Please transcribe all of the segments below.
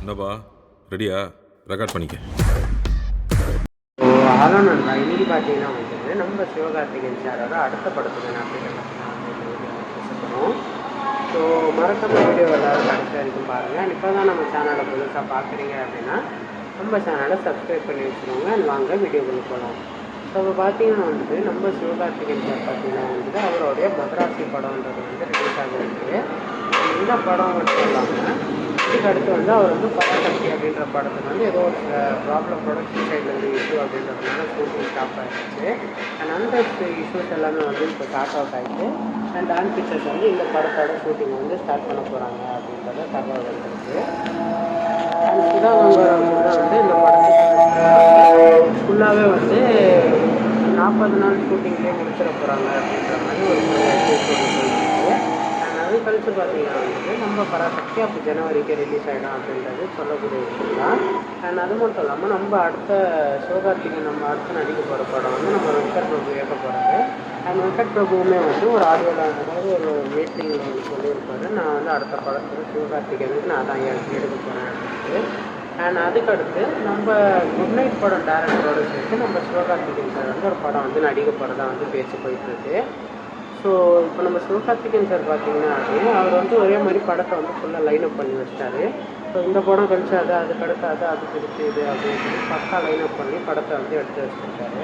என்னப்பா ரெடியா? ரெக்கார்ட் பண்ணிக்க. ஸோ அதான் நண்பா இன்னைக்கு பார்த்தீங்கன்னா வந்துட்டு நம்ம சிவகார்த்திகேயன் சாரோட அடுத்த படத்துக்கு நான் பேசப்படும். ஸோ மறக்காம வீடியோ எல்லாரும் கடைசி வரைக்கும் பாருங்கள். இப்போ தான் நம்ம சேனலை புதுசாக பார்க்குறீங்க அப்படின்னா நம்ம சேனலை சப்ஸ்கிரைப் பண்ணி வச்சுக்கோங்க. அண்ட் வாங்க வீடியோக்குள்ளே போகலாம். ஸோ இப்போ பார்த்தீங்கன்னா வந்துட்டு நம்ம சிவகார்த்திகேயன் சார் பார்த்தீங்கன்னா வந்துட்டு அவருடைய மதராசி படம்ன்றது வந்து ரிலீஸ் ஆகிருக்கு. இந்த படம் மட்டும் இல்லாமல் இதுக்கு அடுத்து வந்து அவர் வந்து பராசக்தி அப்படின்ற படத்துக்கு வந்து ஏதோ ஒரு ப்ராப்ளம் ப்ரொடக்ஷன் சைட்லேருந்து இஷ்யூ அப்படின்றதுனால ஷூட்டிங் ஸ்டாப் ஆகிடுச்சு. அண்ட் அந்த இஷ்யூஸ் எல்லாமே வந்து இப்போ ஸ்டார்ட் அவுட் ஆகிட்டு அண்ட் டான் பிக்சர்ஸ் வந்து இந்த படத்தோட ஷூட்டிங் வந்து ஸ்டார்ட் பண்ண போகிறாங்க அப்படின்றத தகவல் வந்துருக்கு. அண்ட் சுதா கங்காராம் கூட வந்து இந்த படத்துக்கு ஃபுல்லாகவே வந்து 40 நாள் ஷூட்டிங்லேயே முடிச்சிட போகிறாங்க அப்படின்ற மாதிரி ஒரு சொல்லியிருக்கு. அண்ட் அது கழிச்சு பார்த்தீங்கன்னா வந்து நம்ம பராசக்தி அப்போ ஜனவரிக்கு ரிலீஸ் ஆகிடும் அப்படின்றது சொல்லக்கூடிய விஷயம் தான். அண்ட் அது மட்டும் இல்லாமல் நம்ம அடுத்த சிவகார்த்திகேயன் நம்ம அடுத்து நடிக்க போகிற படம் வந்து நம்ம வெங்கட் பிரபு இயக்க போகிறது. அண்ட் வெங்கட் பிரபுவுமே வந்து ஒரு ஆடியோவில் அதாவது ஒரு மீட்டிங்கில் வந்து சொல்லியிருப்பாரு, நான் வந்து அடுத்த படத்தில் சிவகார்த்திகேயனுக்கு நான் தான் எடுக்க போகிறேன் அப்படின்ட்டு. அண்ட் அதுக்கடுத்து நம்ம குட் நைட் படம் டேரக்டரோடு சேர்த்து நம்ம சிவகார்த்திகேயன் சார் வந்து ஒரு படம் வந்து நடிக்க போகிறதா வந்து பேச்சு போயிட்டுருக்கு. ஸோ இப்போ நம்ம சிவகார்த்திகேயன் சார் பார்த்தீங்கன்னா அவர் வந்து ஒரே மாதிரி படத்தை வந்து ஃபுல்லாக லைனப் பண்ணி வச்சிட்டாரு. ஸோ இந்த படம் கழிச்சு அதுக்கடுத்து அது பிடிச்சி இது அப்படின்னு சொல்லி பக்கா லைனப் பண்ணி படத்தை வந்து எடுத்து வச்சுருக்காரு.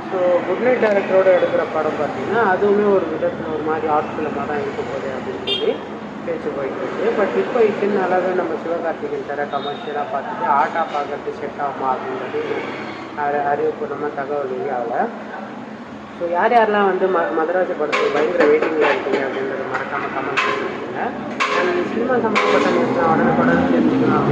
ஸோ குட் நைட் டேரக்டரோடு எடுக்கிற படம் பார்த்திங்கன்னா அதுவுமே ஒரு விதத்தில் ஒரு மாதிரி ஆர்ட் ஃபிலிமாக தான் இருக்க போகுது அப்படின்னு சொல்லி பேச்சு போயிட்டு இருக்கு. பட் இப்போ சின்ன அளவு நம்ம சிவகார்த்திகேயன் சாரை கமர்ஷியலாக பார்த்துட்டு ஆர்ட்டாக பார்க்கறது செட் ஆகுமா அப்படின்றது அறிவிப்பு நம்ம தகவல் வெளியாகலை. ஸோ யார் யாரெல்லாம் வந்து மதராசி படத்துக்கு பயங்கர வெயிட்டிங்கில் இருக்கீங்க அப்படின்றத மறக்காமல் கமெண்ட் பண்ணிடுங்க. அண்ட் சினிமா சம்மந்தப்பட்ட நியூஸ்லாம் உடனே தெரிஞ்சுக்கணும்